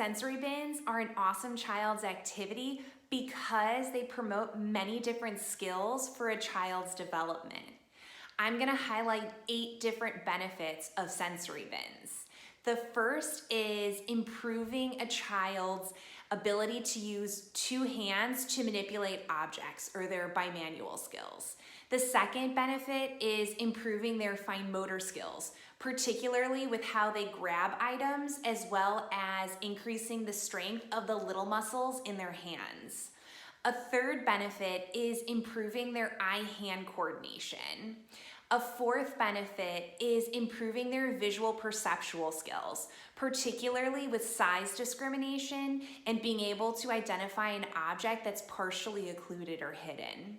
Sensory bins are an awesome child's activity because they promote many different skills for a child's development. I'm going to highlight 8 different benefits of sensory bins. The first is improving a child's ability to use 2 hands to manipulate objects, or their bimanual skills. The second benefit is improving their fine motor skills, particularly with how they grab items, as well as increasing the strength of the little muscles in their hands. A third benefit is improving their eye-hand coordination. A fourth benefit is improving their visual perceptual skills, particularly with size discrimination and being able to identify an object that's partially occluded or hidden.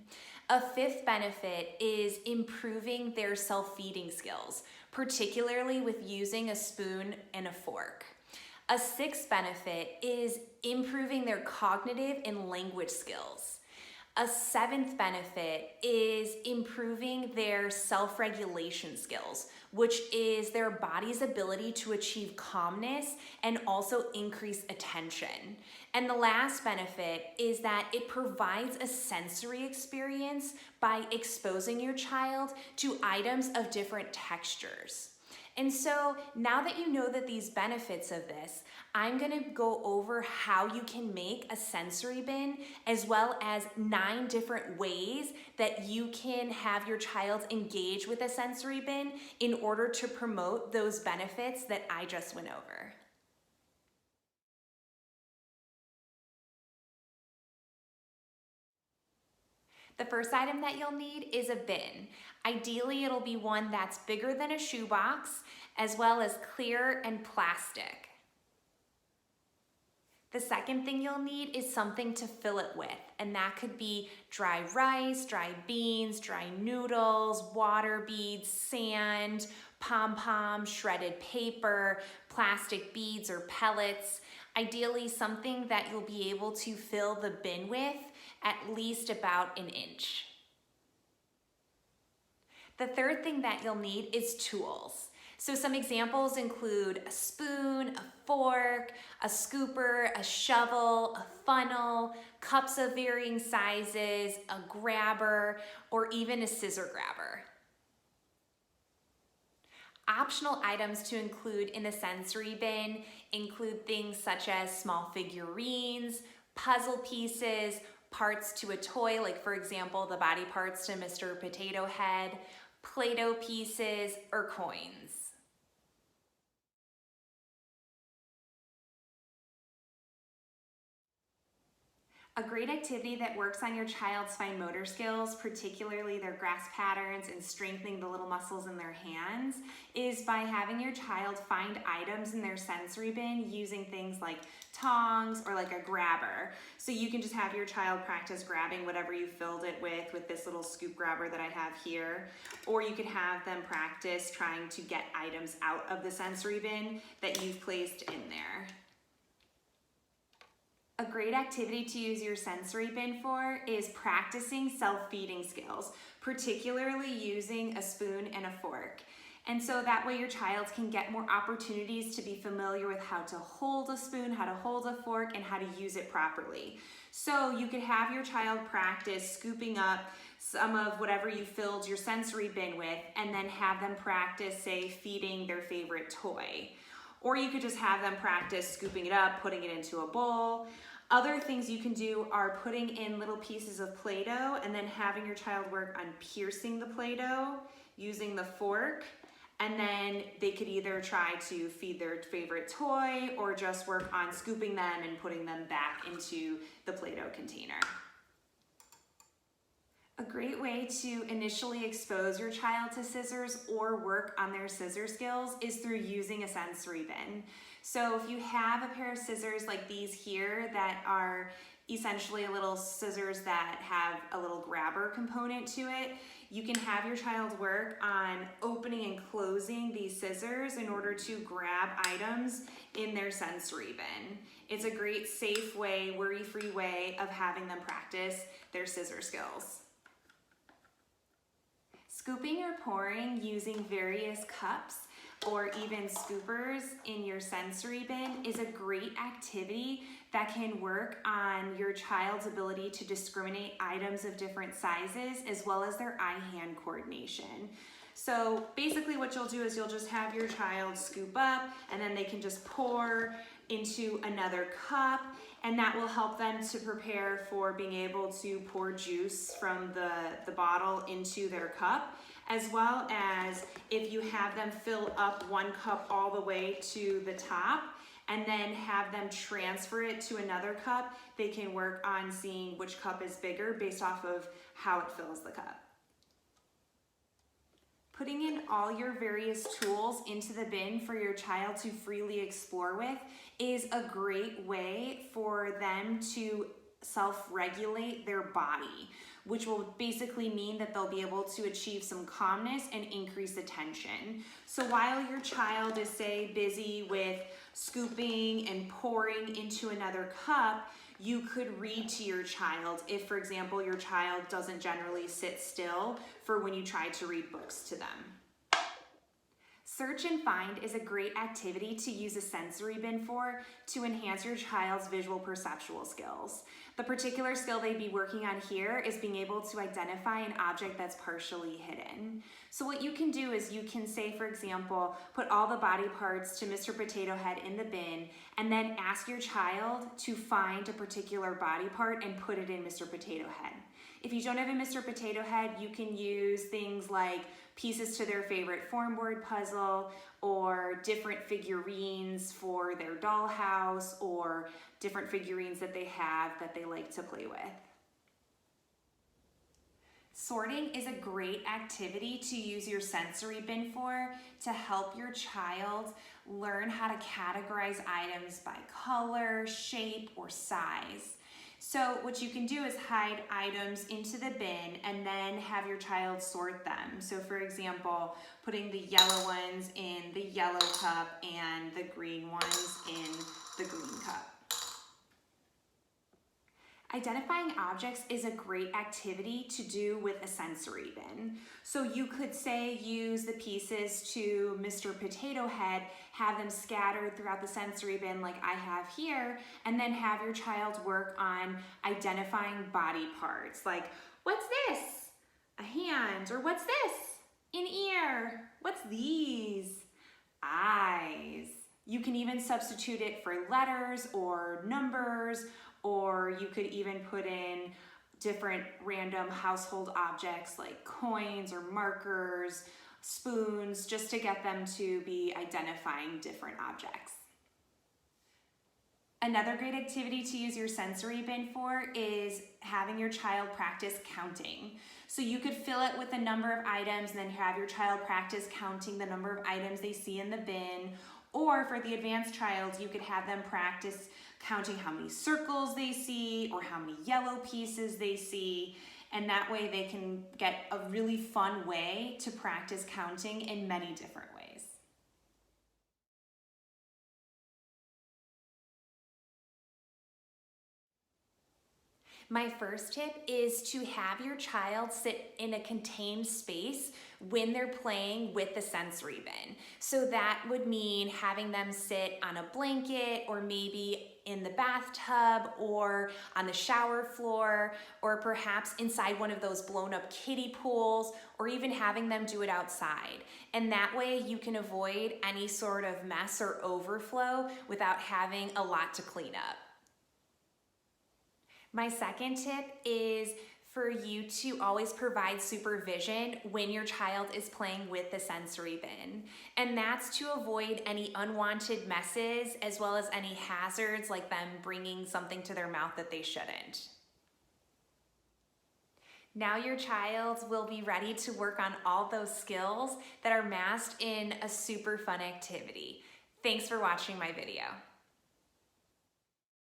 A fifth benefit is improving their self-feeding skills, particularly with using a spoon and a fork. A sixth benefit is improving their cognitive and language skills. A seventh benefit is improving their self-regulation skills, which is their body's ability to achieve calmness and also increase attention. And the last benefit is that it provides a sensory experience by exposing your child to items of different textures. And so now that you know that these benefits of this, I'm going to go over how you can make a sensory bin, as well as 9 different ways that you can have your child engage with a sensory bin in order to promote those benefits that I just went over. The first item that you'll need is a bin. Ideally, it'll be one that's bigger than a shoebox, as well as clear and plastic. The second thing you'll need is something to fill it with, and that could be dry rice, dry beans, dry noodles, water beads, sand, pom-pom, shredded paper, plastic beads or pellets. Ideally, something that you'll be able to fill the bin with at least about 1 inch. The third thing that you'll need is tools. So some examples include a spoon, a fork, a scooper, a shovel, a funnel, cups of varying sizes, a grabber, or even a scissor grabber. Optional items to include in the sensory bin include things such as small figurines, puzzle pieces, parts to a toy, like for example, the body parts to Mr. Potato Head, Play-Doh pieces, or coins. A great activity that works on your child's fine motor skills, particularly their grasp patterns and strengthening the little muscles in their hands, is by having your child find items in their sensory bin using things like tongs or like a grabber. So you can just have your child practice grabbing whatever you filled it with this little scoop grabber that I have here. Or you could have them practice trying to get items out of the sensory bin that you've placed in there. A great activity to use your sensory bin for is practicing self-feeding skills, particularly using a spoon and a fork. And so that way your child can get more opportunities to be familiar with how to hold a spoon, how to hold a fork, and how to use it properly. So you could have your child practice scooping up some of whatever you filled your sensory bin with, and then have them practice, say, feeding their favorite toy. Or you could just have them practice scooping it up, putting it into a bowl. Other things you can do are putting in little pieces of Play-Doh and then having your child work on piercing the Play-Doh using the fork. And then they could either try to feed their favorite toy or just work on scooping them and putting them back into the Play-Doh container. A great way to initially expose your child to scissors or work on their scissor skills is through using a sensory bin. So if you have a pair of scissors like these here that are essentially a little scissors that have a little grabber component to it, you can have your child work on opening and closing these scissors in order to grab items in their sensory bin. It's a great, safe way, worry-free way of having them practice their scissor skills. Scooping or pouring using various cups or even scoopers in your sensory bin is a great activity that can work on your child's ability to discriminate items of different sizes as well as their eye-hand coordination. So basically what you'll do is you'll just have your child scoop up and then they can just pour into another cup, and that will help them to prepare for being able to pour juice from the bottle into their cup, as well as if you have them fill up one cup all the way to the top and then have them transfer it to another cup, they can work on seeing which cup is bigger based off of how it fills the cup. Putting in all your various tools into the bin for your child to freely explore with is a great way for them to self-regulate their body, which will basically mean that they'll be able to achieve some calmness and increase attention. So while your child is, say, busy with scooping and pouring into another cup, you could read to your child if, for example, your child doesn't generally sit still for when you try to read books to them. Search and find is a great activity to use a sensory bin for to enhance your child's visual perceptual skills. The particular skill they'd be working on here is being able to identify an object that's partially hidden. So what you can do is you can say, for example, put all the body parts to Mr. Potato Head in the bin and then ask your child to find a particular body part and put it in Mr. Potato Head. If you don't have a Mr. Potato Head, you can use things like pieces to their favorite form board puzzle or different figurines for their dollhouse or different figurines that they have that they like to play with. Sorting is a great activity to use your sensory bin for to help your child learn how to categorize items by color, shape, or size. So what you can do is hide items into the bin and then have your child sort them. So for example, putting the yellow ones in the yellow cup and the green ones in the green cup. Identifying objects is a great activity to do with a sensory bin. So you could say use the pieces to Mr. Potato Head, have them scattered throughout the sensory bin like I have here, and then have your child work on identifying body parts. Like, what's this? A hand. Or what's this? An ear. What's these? Eyes. You can even substitute it for letters or numbers, or you could even put in different random household objects like coins or markers, spoons, just to get them to be identifying different objects. Another great activity to use your sensory bin for is having your child practice counting. So you could fill it with a number of items and then have your child practice counting the number of items they see in the bin. Or for the advanced child, you could have them practice counting how many circles they see or how many yellow pieces they see. And that way they can get a really fun way to practice counting in many different ways. My first tip is to have your child sit in a contained space when they're playing with the sensory bin. So that would mean having them sit on a blanket or maybe in the bathtub or on the shower floor or perhaps inside one of those blown up kiddie pools, or even having them do it outside. And that way you can avoid any sort of mess or overflow without having a lot to clean up. My second tip is for you to always provide supervision when your child is playing with the sensory bin. And that's to avoid any unwanted messes as well as any hazards like them bringing something to their mouth that they shouldn't. Now your child will be ready to work on all those skills that are masked in a super fun activity. Thanks for watching my video.